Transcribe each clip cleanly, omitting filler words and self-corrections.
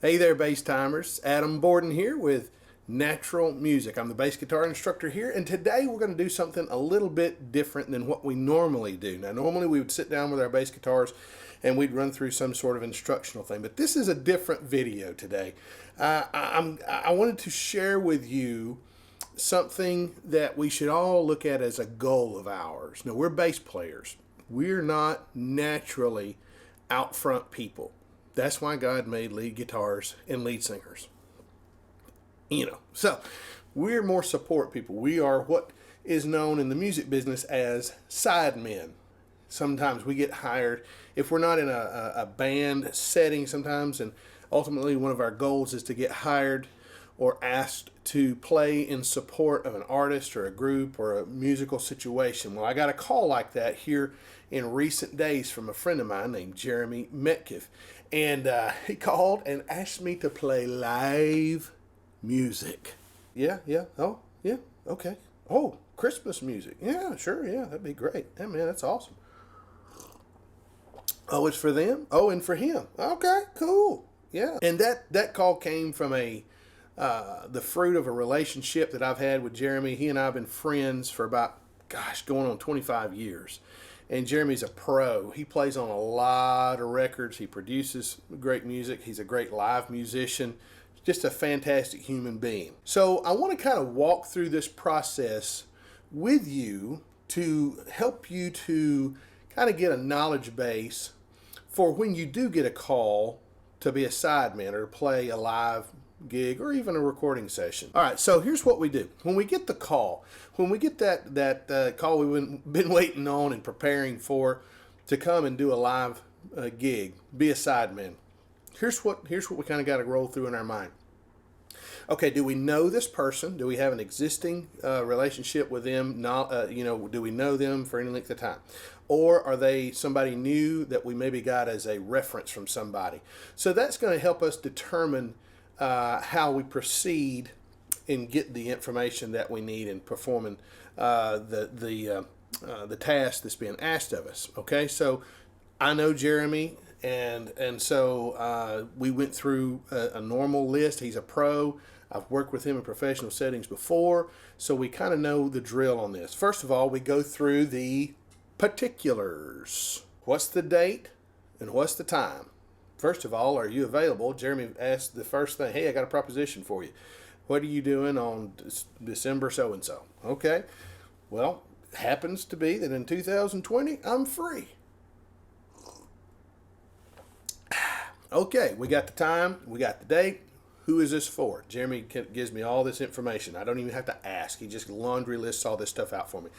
Hey there, bass timers. Adam Borden here with Natural Music. I'm the bass guitar instructor here, and today we're going to do something a little bit different than what we normally do. Now, normally we would sit down with our bass guitars and we'd run through some sort of instructional thing, but this is a different video today. I wanted to share with you something that we should all look at as a goal of ours. Now, we're bass players. We're not naturally out front people. That's why God made lead guitars and lead singers. So we're more support people. We are what is known in the music business as sidemen. Sometimes we get hired if we're not in a band setting sometimes, and ultimately one of our goals is to get hired or asked to play in support of an artist or a group or a musical situation. Well, I got a call like that here in recent days from a friend of mine named Jeremy Metcalf, and he called and asked me to play live music. Yeah, oh, yeah, okay. Oh, Christmas music. Yeah, sure, yeah, that'd be great. Yeah, man, that's awesome. Oh, it's for them? Oh, and for him. Okay, cool. Yeah. And that call came from the fruit of a relationship that I've had with Jeremy. He and I have been friends for about, going on 25 years. And Jeremy's a pro. He plays on a lot of records. He produces great music. He's a great live musician. Just a fantastic human being. So I want to kind of walk through this process with you to help you to kind of get a knowledge base for when you do get a call to be a sideman or to play a live gig or even a recording session. All right, so here's what we do. When we get the call, when we get that call we've been waiting on and preparing for to come and do a live gig, be a sideman, here's what we kind of got to roll through in our mind. Okay, do we know this person? Do we have an existing relationship with them? Do we know them for any length of time? Or are they somebody new that we maybe got as a reference from somebody? So that's going to help us determine how we proceed and get the information that we need in performing the task that's being asked of us. Okay, so I know Jeremy, and so we went through a normal list. He's a pro. I've worked with him in professional settings before, so we kind of know the drill on this. First of all, we go through the particulars. What's the date and what's the time? First of all, are you available? Jeremy asked the first thing, hey, I got a proposition for you. What are you doing on December so-and-so? Okay, well, happens to be that in 2020, I'm free. Okay, we got the time, we got the date. Who is this for? Jeremy gives me all this information. I don't even have to ask. He just laundry lists all this stuff out for me.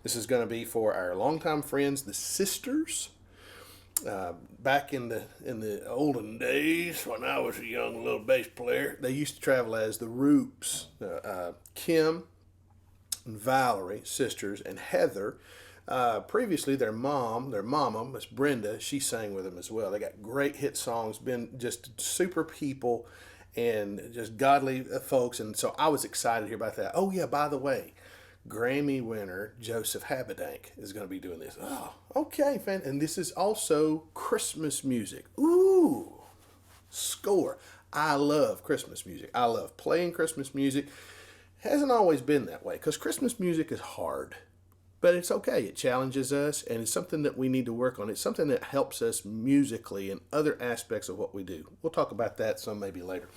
This is going to be for our longtime friends, the Sisters. Back in the olden days when I was a young little bass player, they used to travel as the Roops. Kim and Valerie, sisters, and Heather. Previously, their mama, Miss Brenda, she sang with them as well. They got great hit songs, been just super people and just godly folks. And so I was excited to hear about that. Oh, yeah, by the way, Grammy winner Joseph Habedank is going to be doing this. Oh, okay, fan. And this is also Christmas music. Ooh, score. I love Christmas music. I love playing Christmas music. Hasn't always been that way because Christmas music is hard. But it's okay. It challenges us, and it's something that we need to work on. It's something that helps us musically in other aspects of what we do. We'll talk about that some maybe later.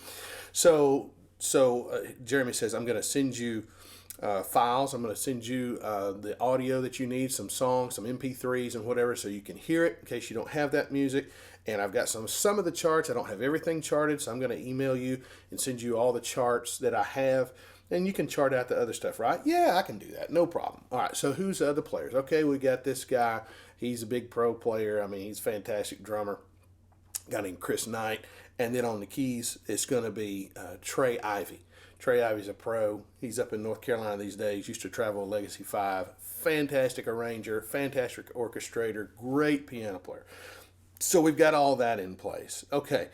So Jeremy says, I'm going to send you files. I'm going to send you the audio that you need, some songs, some MP3s and whatever, so you can hear it in case you don't have that music. And I've got some of the charts. I don't have everything charted, so I'm going to email you and send you all the charts that I have. And you can chart out the other stuff, right? Yeah, I can do that. No problem. All right, so who's the other players? Okay, we got this guy. He's a big pro player. I mean, he's a fantastic drummer. A guy named Chris Knight. And then on the keys, it's going to be Trey Ivy. Trey Ivy's a pro. He's up in North Carolina these days. Used to travel with Legacy 5. Fantastic arranger, fantastic orchestrator, great piano player. So we've got all that in place. Okay,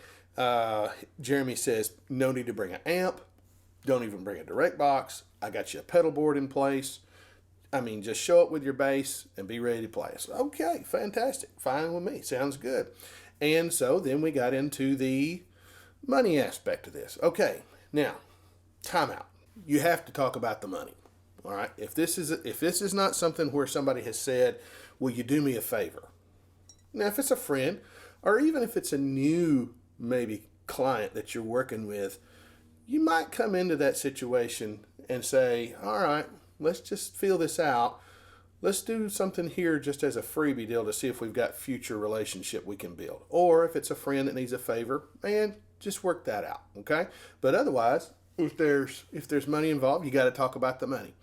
Jeremy says, no need to bring an amp. Don't even bring a direct box. I got you a pedal board in place. I mean, just show up with your bass and be ready to play. So, okay, fantastic. Fine with me. Sounds good. And so then we got into the Money aspect of this. Okay, now, timeout. You have to talk about the money. All right. If this is not something where somebody has said, "Will you do me a favor?" Now, if it's a friend, or even if it's a new maybe client that you're working with, you might come into that situation and say, "All right, let's just feel this out. Let's do something here just as a freebie deal to see if we've got future relationship we can build." Or if it's a friend that needs a favor, man, just work that out. Okay. But otherwise, if there's money involved, you got to talk about the money.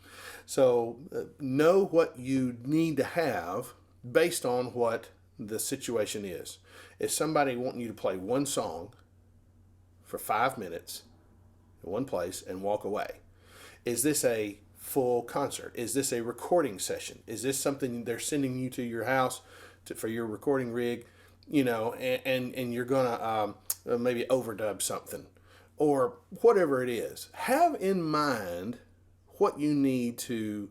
So know what you need to have based on what the situation is. Is somebody wanting you to play one song for 5 minutes in one place and walk away? Is this a full concert? Is this a recording session? Is this something they're sending you to your house for your recording rig, and you're gonna maybe overdub something or whatever it is? Have in mind what you need to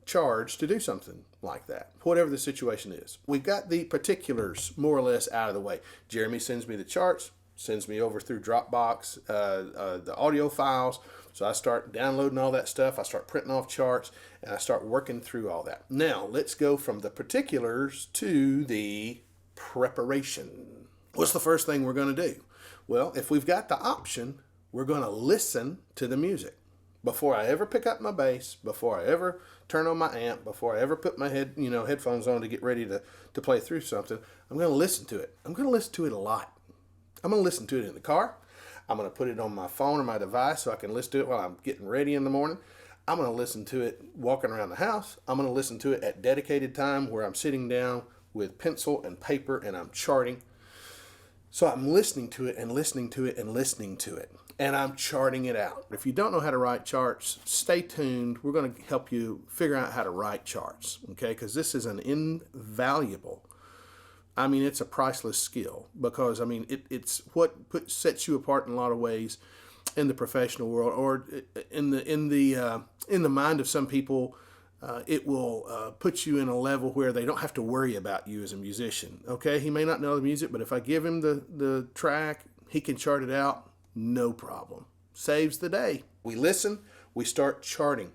charge to do something like that, whatever the situation is. We've got the particulars more or less out of the way. Jeremy sends me the charts, sends me over through Dropbox the audio files. So I start downloading all that stuff. I start printing off charts, and I start working through all that. Now, let's go from the particulars to the preparation. What's the first thing we're going to do? Well, if we've got the option, we're going to listen to the music. Before I ever pick up my bass, before I ever turn on my amp, before I ever put my headphones on to get ready to play through something, I'm going to listen to it. I'm going to listen to it a lot. I'm going to listen to it in the car. I'm going to put it on my phone or my device so I can listen to it while I'm getting ready in the morning. I'm going to listen to it walking around the house. I'm going to listen to it at dedicated time where I'm sitting down with pencil and paper and I'm charting. So I'm listening to it and listening to it and listening to it. And I'm charting it out. If you don't know how to write charts, stay tuned. We're going to help you figure out how to write charts, okay? Because this is an invaluable, it's a priceless skill, because it's what sets you apart in a lot of ways in the professional world, or in the mind of some people. It will put you in a level where they don't have to worry about you as a musician. Okay, he may not know the music, but if I give him the track, he can chart it out, no problem. Saves the day. We listen, we start charting.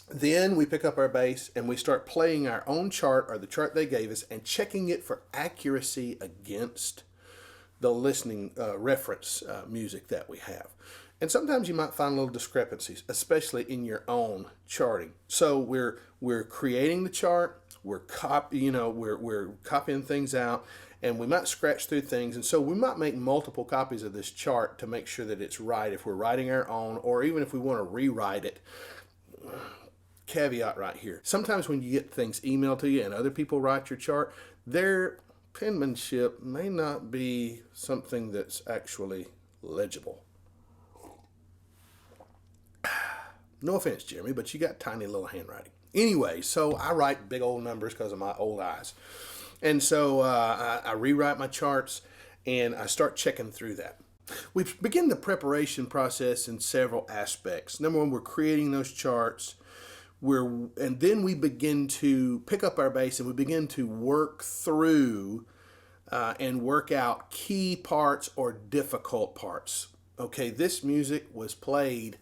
Then we pick up our bass and we start playing our own chart or the chart they gave us and checking it for accuracy against the listening reference music that we have. And sometimes you might find little discrepancies, especially in your own charting. So we're creating the chart, we're copying things out, and we might scratch through things. And so we might make multiple copies of this chart to make sure that it's right if we're writing our own, or even if we want to rewrite it. Caveat right here. Sometimes when you get things emailed to you and other people write your chart, their penmanship may not be something that's actually legible. No offense, Jeremy, but you got tiny little handwriting. Anyway, so I write big old numbers because of my old eyes. And so I rewrite my charts and I start checking through that. We begin the preparation process in several aspects. Number one, we're creating those charts. And then we begin to pick up our bass and we begin to work through and work out key parts or difficult parts. Okay, this music was played,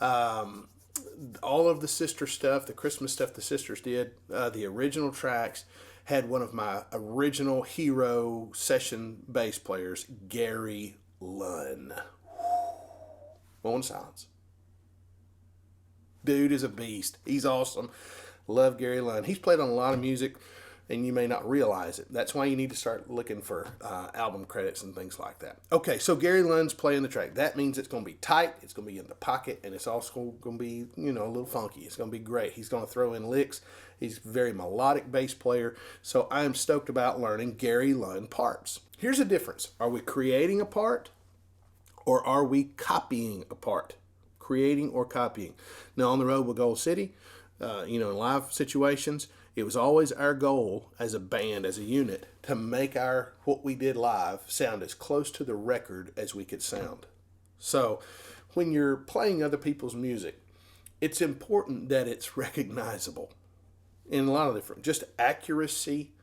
all of the sister stuff, the Christmas stuff the sisters did, the original tracks had one of my original hero session bass players, Gary Lunn. Moment of silence. Dude is a beast. He's awesome. Love Gary Lunn. He's played on a lot of music, and you may not realize it. That's why you need to start looking for album credits and things like that. Okay, so Gary Lunn's playing the track. That means it's going to be tight, it's going to be in the pocket, and it's also going to be, a little funky. It's going to be great. He's going to throw in licks. He's a very melodic bass player, so I'm stoked about learning Gary Lunn parts. Here's the difference. Are we creating a part, or are we copying a part? Creating or copying. Now, on the road with Gold City, in live situations, it was always our goal as a band, as a unit, to make what we did live sound as close to the record as we could sound. So when you're playing other people's music, it's important that it's recognizable in a lot of different, just accuracy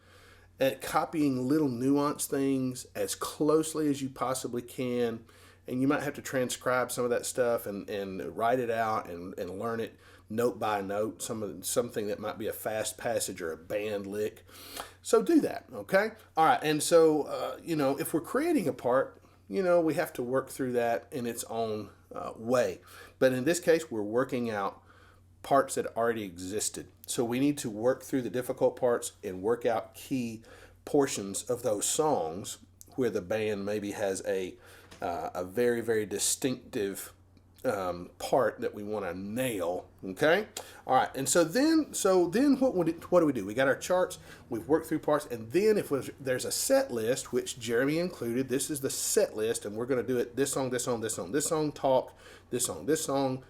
at copying little nuanced things as closely as you possibly can. And you might have to transcribe some of that stuff and write it out and learn it note by note, something that might be a fast passage or a band lick. So do that, okay? All right, and so, if we're creating a part, we have to work through that in its own way. But in this case, we're working out parts that already existed. So we need to work through the difficult parts and work out key portions of those songs where the band maybe has a very, very distinctive part that we want to nail. Okay, all right. And so then what do we do? We got our charts. We've worked through parts, and then if there's a set list, which Jeremy included, this is the set list, and we're going to do it: this song, this song, this song, this song, talk, this song, this song,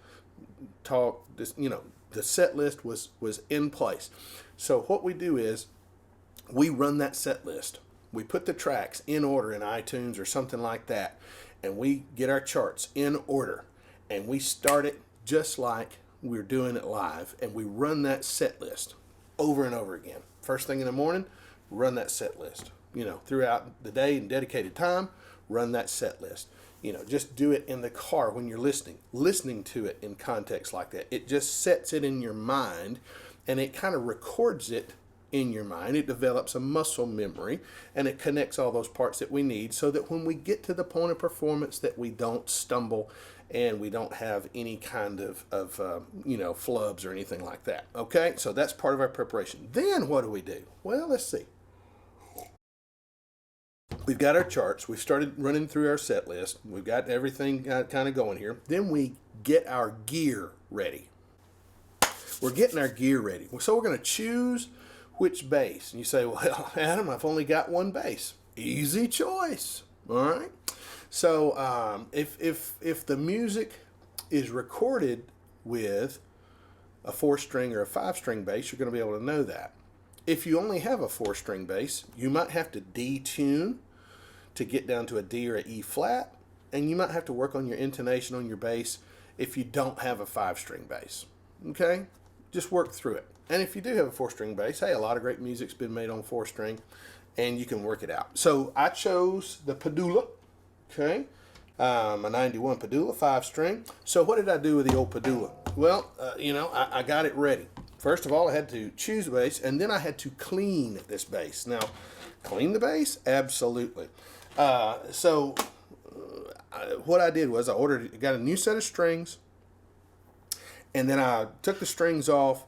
talk. This, the set list was in place. So what we do is we run that set list. We put the tracks in order in iTunes or something like that, and we get our charts in order, and we start it just like we're doing it live, and we run that set list over and over again. First thing in the morning, run that set list. Throughout the day and dedicated time, run that set list. Just do it in the car when you're listening to it in context like that. It just sets it in your mind, and it kind of records it in your mind. It develops a muscle memory, and it connects all those parts that we need so that when we get to the point of performance that we don't stumble and we don't have any kind of flubs or anything like that. Okay, so that's part of our preparation. Then what do we do? Well, let's see. We've got our charts. We've started running through our set list. We've got everything kind of going here. Then we get our gear ready. We're getting our gear ready. So we're going to choose which bass. And you say, well, Adam, I've only got one bass. Easy choice. All right. So if the music is recorded with a 4-string or a 5-string bass, you're going to be able to know that. If you only have a 4-string bass, you might have to detune to get down to a D or an E flat, and you might have to work on your intonation on your bass if you don't have a 5-string bass. Okay? Just work through it. And if you do have a 4-string bass, hey, a lot of great music's been made on 4-string, and you can work it out. So I chose the Padula, okay? A 91 Padula, 5-string. So what did I do with the old Padula? Well, I got it ready. First of all, I had to choose the bass, and then I had to clean this bass. Now, clean the bass? Absolutely. What I did was I got a new set of strings, and then I took the strings off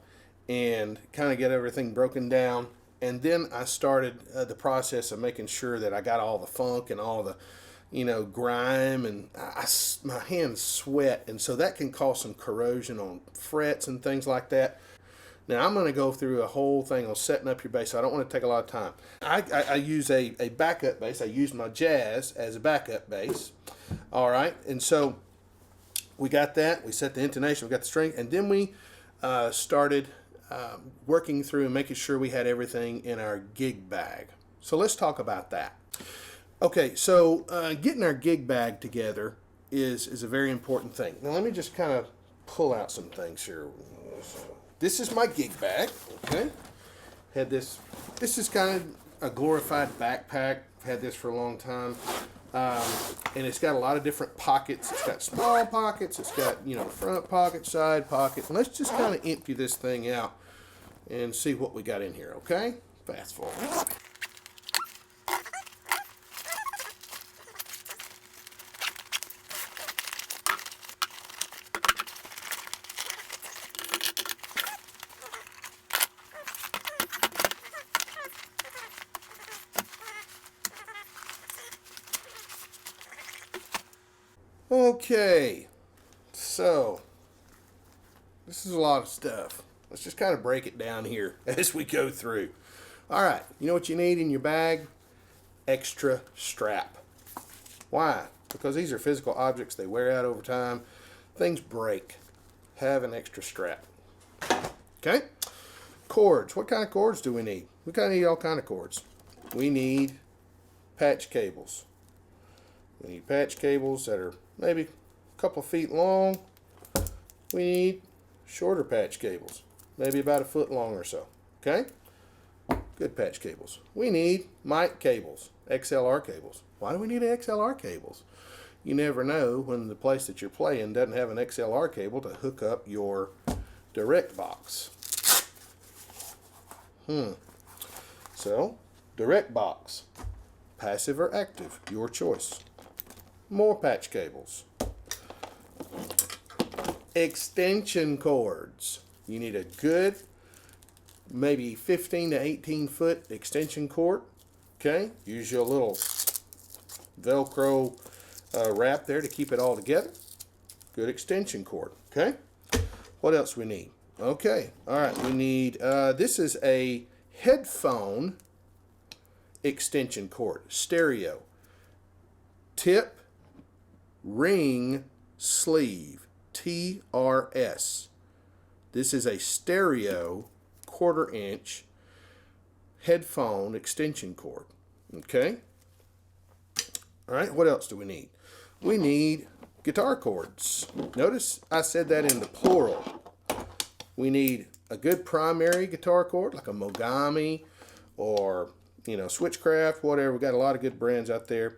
and kind of get everything broken down, and then I started the process of making sure that I got all the funk and all the grime, and my hands sweat, and so that can cause some corrosion on frets and things like that. Now I'm going to go through a whole thing on setting up your bass, so I don't want to take a lot of time. I use a backup bass. I use my Jazz as a backup bass. All right, and so we got that. We set the intonation. We got the string, and then we started working through and making sure we had everything in our gig bag. So let's talk about that. Okay, so getting our gig bag together is a very important thing. Now let me just kind of pull out some things here. This is my gig bag, okay? This is kind of a glorified backpack. I've had this for a long time. And it's got a lot of different pockets. It's got small pockets. It's got, front pocket, side pocket. And let's just kind of empty this thing out and see what we got in here, okay? Fast forward. Okay, so this is a lot of stuff. Let's just kind of break it down here as we go through. All right, you know what you need in your bag? Extra strap. Why? Because these are physical objects. They wear out over time. Things break. Have an extra strap. Okay? Cords. What kind of cords do we need? We kind of need all kind of cords. We need patch cables. We need patch cables that are maybe a couple of feet long. We need shorter patch cables, maybe about a foot long or so. Okay? good patch cables. We need mic cables, XLR cables. Why do we need XLR cables? You never know when the place that you're playing doesn't have an XLR cable to hook up your direct box. So, direct box, passive or active, your choice. More patch cables. Extension cords. You need a good, maybe 15 to 18 foot extension cord. Okay, use your little Velcro wrap there to keep it all together. Good extension cord. Okay, what else we need? Okay, all right, we need, this is a headphone extension cord, stereo, tip, ring, sleeve, TRS. This is a stereo 1/4 inch headphone extension cord. Okay, all right, what else do we need? We need guitar cords. Notice I said that in the plural. We need a good primary guitar cord, like a Mogami or, Switchcraft, whatever. We've got a lot of good brands out there.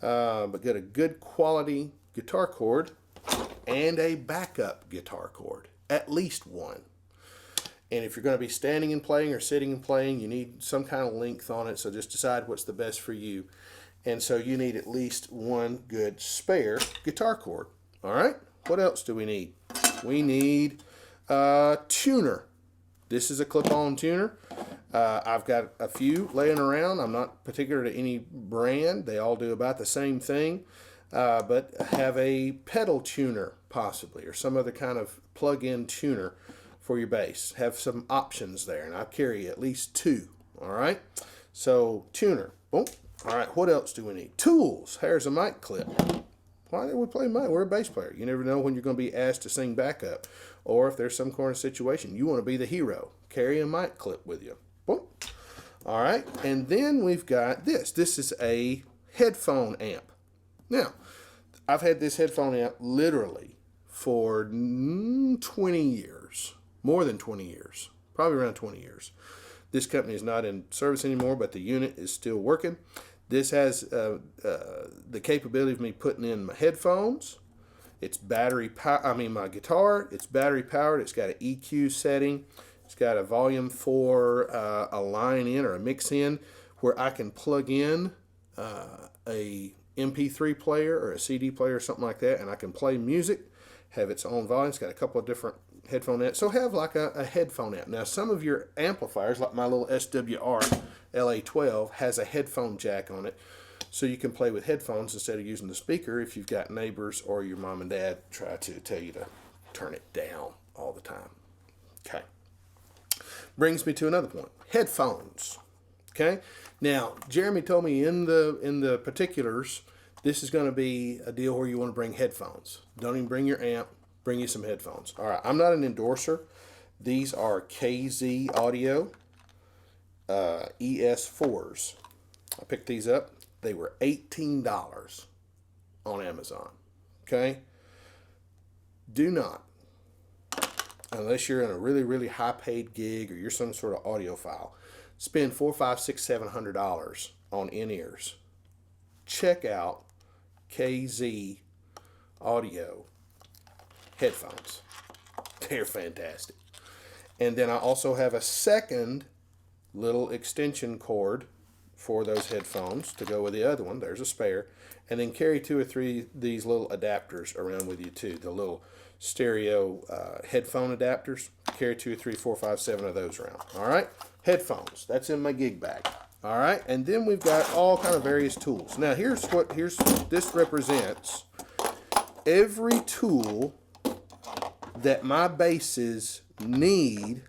But get a good quality guitar cord and a backup guitar cord, at least one. And if you're going to be standing and playing or sitting and playing, you need some kind of length on it, so just decide what's the best for you. And so you need at least one good spare guitar cord. All right, what else do we need? We need a tuner. This is a clip-on tuner. I've got a few laying around. I'm not particular to any brand. They all do about the same thing. But have a pedal tuner possibly, or some other kind of plug-in tuner for your bass. Have some options there, and I carry at least 2. All right, so tuner. Boom. All right, what else do we need? Tools. Here's a mic clip. Why do we play mic? We're a bass player. You never know when you're going to be asked to sing backup, or if there's some kind of situation you want to be the hero. Carry a mic clip with you. Boom. All right, and then we've got this. This is a headphone amp. Now, I've had this headphone amp literally for 20 years, more than 20 years, probably around 20 years. This company is not in service anymore, but the unit is still working. This has the capability of me putting in my headphones. It's my guitar. It's battery powered. It's got an EQ setting. It's got a volume for a line in or a mix in where I can plug in a MP3 player or a CD player or something like that, and I can play music, have its own volume. It's got a couple of different headphone amps. So have like a headphone amp. Now some of your amplifiers, like my little SWR LA12, has a headphone jack on it, so you can play with headphones instead of using the speaker if you've got neighbors or your mom and dad try to tell you to turn it down all the time. Okay. Brings me to another point. Headphones. Okay. Now, Jeremy told me in the particulars, this is going to be a deal where you want to bring headphones. Don't even bring your amp. Bring you some headphones. All right. I'm not an endorser. These are KZ Audio ES4s. I picked these up. They were $18 on Amazon. Okay. Do not, unless you're in a really, really high paid gig or you're some sort of audiophile, spend $400, $500, $600, $700 on in-ears. Check out KZ Audio headphones. They're fantastic. And then I also have a second little extension cord for those headphones to go with the other one. There's a spare. And then carry 2 or 3 of these little adapters around with you too. The little stereo headphone adapters. Carry 2 or 3, 4, 5, 7 of those around. All right, headphones. That's in my gig bag. All right, and then we've got all kind of various tools. Now here's this represents every tool that my basses need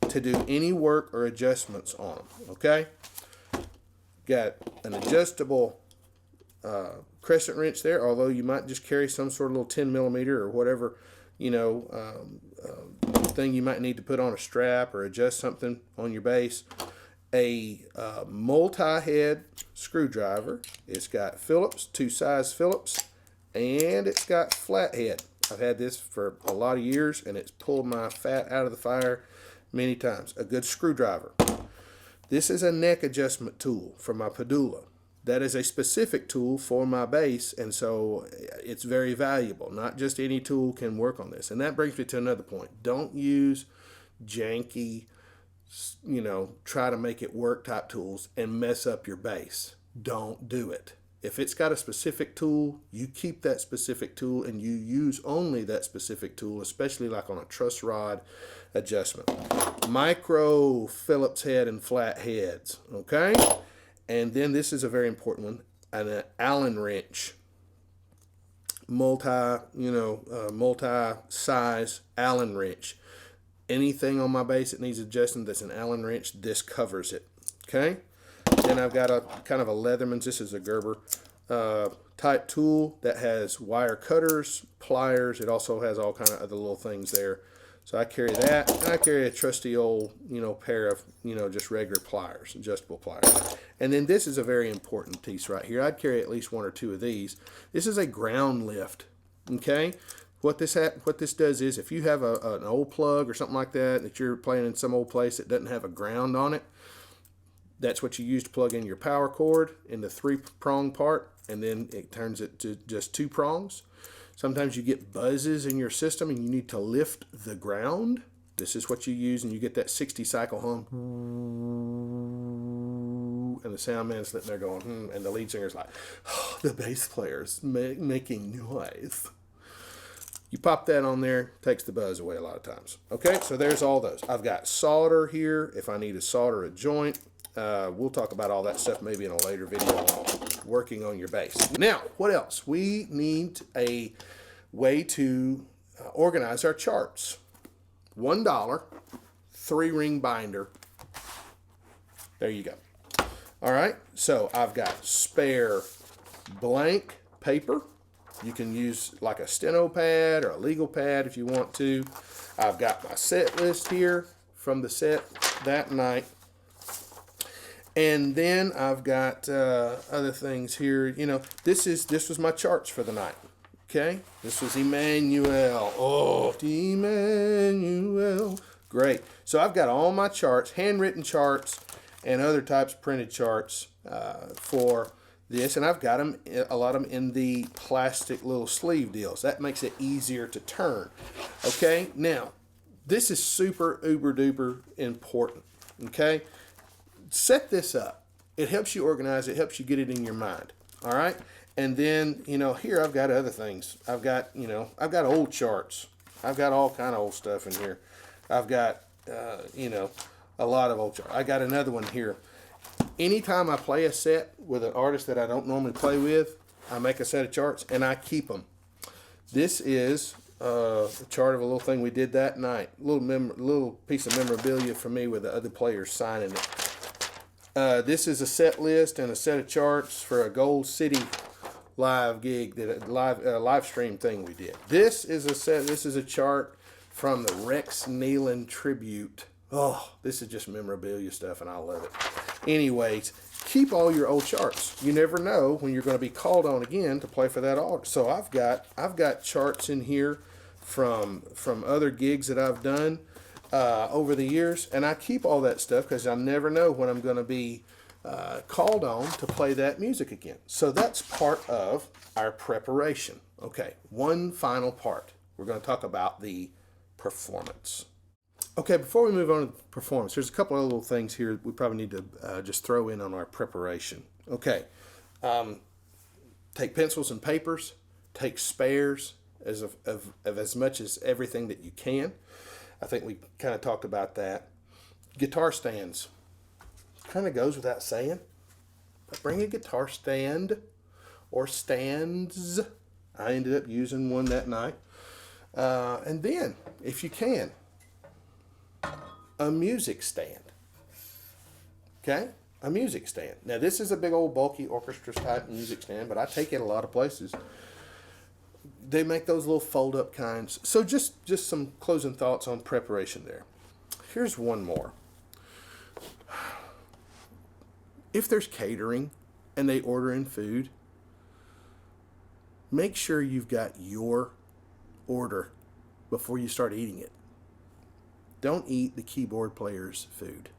to do any work or adjustments on them. Okay, got an adjustable crescent wrench there, although you might just carry some sort of little 10 millimeter or whatever, thing you might need to put on a strap or adjust something on your bass. A multi-head screwdriver. It's got Phillips, 2 size Phillips, and it's got flathead. I've had this for a lot of years, and it's pulled my fat out of the fire many times. A good screwdriver. This is a neck adjustment tool for my pedula. That is a specific tool for my bass, and so it's very valuable. Not just any tool can work on this. And that brings me to another point. Don't use janky, try to make it work type tools and mess up your bass. Don't do it. If it's got a specific tool, you keep that specific tool and you use only that specific tool, especially like on a truss rod adjustment. Micro Phillips head and flat heads, okay? And then this is a very important one, an Allen wrench. Multi-size Allen wrench. Anything on my bass that needs adjusting that's an Allen wrench, this covers it, okay? Then I've got a kind of a Leatherman's, this is a Gerber type tool that has wire cutters, pliers. It also has all kind of other little things there. So I carry that, and I carry a trusty old, pair of, just regular pliers, adjustable pliers. And then this is a very important piece right here. I'd carry at least one or two of these. This is a ground lift, okay? What this does is if you have an old plug or something like that you're playing in some old place that doesn't have a ground on it, that's what you use to plug in your power cord in the 3-prong part, and then it turns it to just 2 prongs. Sometimes you get buzzes in your system and you need to lift the ground. This is what you use, and you get that 60 cycle hum. And the sound man's sitting there going, and the lead singer's like, oh, the bass player's making noise. You pop that on there, takes the buzz away a lot of times. Okay, so there's all those. I've got solder here if I need to solder a joint. We'll talk about all that stuff maybe in a later video on working on your bass. Now, what else? We need a way to organize our charts. $1, 3-ring binder. There you go. All right, so I've got spare blank paper. You can use like a steno pad or a legal pad if you want to. I've got my set list here from the set that night. And then I've got other things here. This was my charts for the night. Okay, this was Emmanuel. Oh, Emmanuel. Great. So I've got all my charts, handwritten charts, and other types of printed charts for this. And I've got them, a lot of them in the plastic little sleeve deals. That makes it easier to turn. Okay, now, this is super uber duper important. Okay. Set this up. It helps you organize. It helps you get it in your mind. All right. And then, here I've got other things. I've got old charts. I've got all kind of old stuff in here. I've got, a lot of old charts. I got another one here. Anytime I play a set with an artist that I don't normally play with, I make a set of charts and I keep them. This is a chart of a little thing we did that night. Little piece of memorabilia for me with the other players signing it. This is a set list and a set of charts for a Gold City live gig, live stream thing we did. This is a chart from the Rex Nealon tribute. Oh, this is just memorabilia stuff, and I love it. Anyways, keep all your old charts. You never know when you're going to be called on again to play for that artist. So I've got charts in here from other gigs that I've done over the years, and I keep all that stuff because I never know when I'm going to be called on to play that music again. So that's part of our preparation. Okay, one final part. We're going to talk about the performance. Okay, before we move on to the performance, there's a couple of little things here we probably need to just throw in on our preparation. Okay, take pencils and papers, take spares of as much as everything that you can. I think we kind of talked about that. Guitar stands. Kind of goes without saying, but bring a guitar stand or stands. I ended up using one that night. And then, if you can, a music stand. Okay? A music stand. Now, this is a big old bulky orchestra type music stand, but I take it a lot of places. They make those little fold-up kinds. So just some closing thoughts on preparation there. Here's one more. If there's catering and they order in food, make sure you've got your order before you start eating it. Don't eat the keyboard player's food.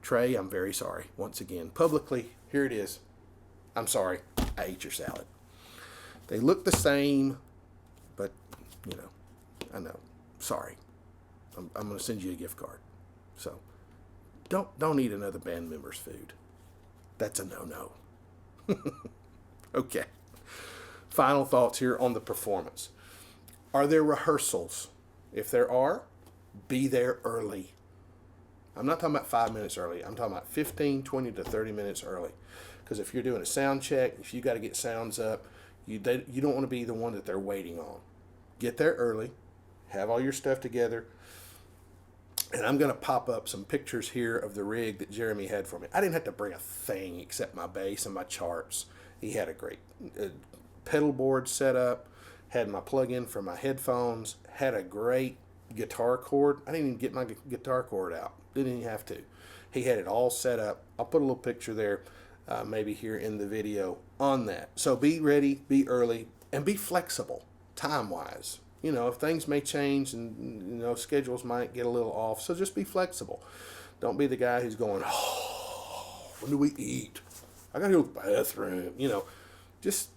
Trey, I'm very sorry. Once again, publicly, here it is. I'm sorry. I ate your salad. They look the same, but, you know, I know. Sorry. I'm going to send you a gift card. So, don't eat another band member's food. That's a no-no. Okay. Final thoughts here on the performance. Are there rehearsals? If there are, be there early. I'm not talking about 5 minutes early. I'm talking about 15, 20 to 30 minutes early. Because if you're doing a sound check, if you got to get sounds up, you don't want to be the one that they're waiting on. Get there early. Have all your stuff together. And I'm going to pop up some pictures here of the rig that Jeremy had for me. I didn't have to bring a thing except my bass and my charts. He had a great pedal board set up, had my plug-in for my headphones, had a great guitar cord. I didn't even get my guitar cord out. Didn't even have to. He had it all set up. I'll put a little picture there, maybe here in the video on that. So be ready, be early, and be flexible time-wise. You know, if things may change and, you know, schedules might get a little off, so just be flexible. Don't be the guy who's going, oh, when do we eat? I got to go to the bathroom. You know, just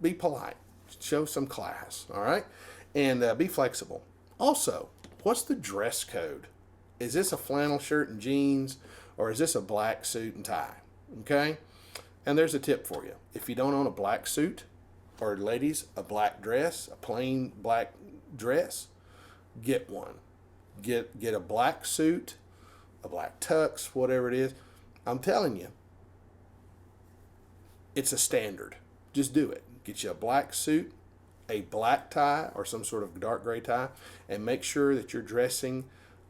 be polite. Show some class, all right? And be flexible. Also, what's the dress code? Is this a flannel shirt and jeans, or is this a black suit and tie? Okay? And there's a tip for you. If you don't own a black suit, or ladies, a black dress, a plain black dress, get one. Get a black suit, a black tux, whatever it is. I'm telling you, it's a standard. Just do it. Get you a black suit, a black tie, or some sort of dark gray tie, and make sure that you're dressing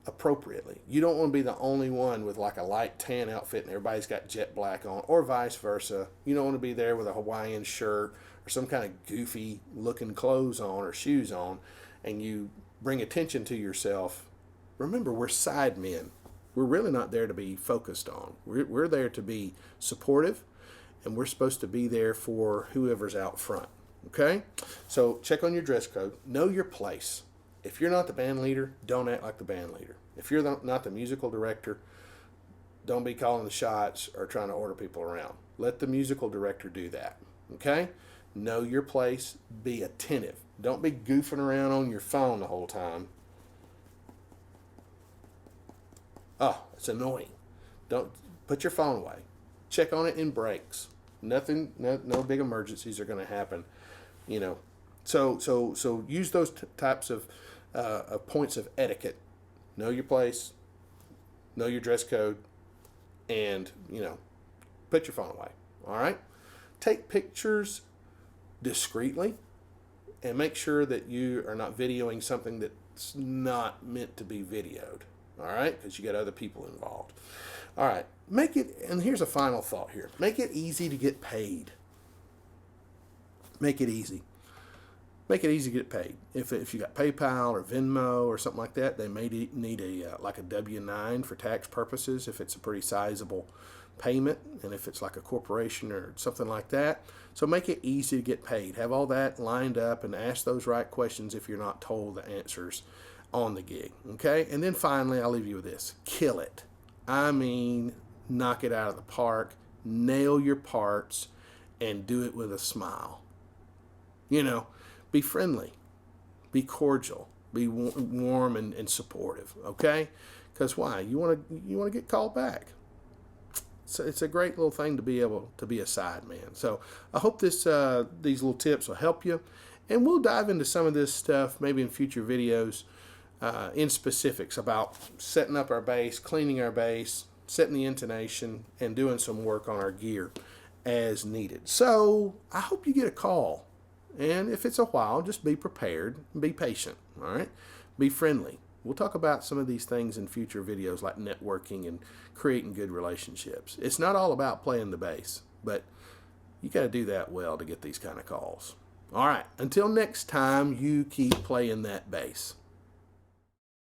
appropriately. You don't want to be the only one with like a light tan outfit and everybody's got jet black on, or vice versa. You don't want to be there with a Hawaiian shirt or some kind of goofy looking clothes on or shoes on, and you bring attention to yourself. Remember, we're sidemen. We're really not there to be focused on. We're there to be supportive, and we're supposed to be there for whoever's out front. Okay? So check on your dress code. Know your place. If you're not the band leader, don't act like the band leader. If you're not the musical director, don't be calling the shots or trying to order people around. Let the musical director do that. Okay? Know your place. Be attentive. Don't be goofing around on your phone the whole time. Oh, it's annoying. Don't put your phone away. Check on it in breaks. Nothing, no big emergencies are going to happen. You know, so use those types of points of etiquette. Know your place. Know your dress code, and you know, put your phone away. All right. Take pictures discreetly, and make sure that you are not videoing something that's not meant to be videoed. All right, because you got other people involved. All right, make it, and here's a final thought here. Make it easy to get paid. Make it easy. Make it easy to get paid. If you got PayPal or Venmo or something like that, they may need a like a W-9 for tax purposes if it's a pretty sizable payment, and if it's like a corporation or something like that. So make it easy to get paid. Have all that lined up and ask those right questions if you're not told the answers on the gig. Okay? And then finally, I'll leave you with this. Kill it. I mean, knock it out of the park. Nail your parts and do it with a smile. You know, be friendly. Be cordial. Be warm and supportive. Okay? Because why? You want to get called back. So it's a great little thing to be able to be a sideman. So I hope these little tips will help you. And we'll dive into some of this stuff maybe in future videos in specifics about setting up our bass, cleaning our bass, setting the intonation, and doing some work on our gear as needed. So I hope you get a call. And if it's a while, just be prepared and be patient. All right? Be friendly. We'll talk about some of these things in future videos, like networking and creating good relationships. It's not all about playing the bass, but you got to do that well to get these kind of calls. All right, until next time, you keep playing that bass.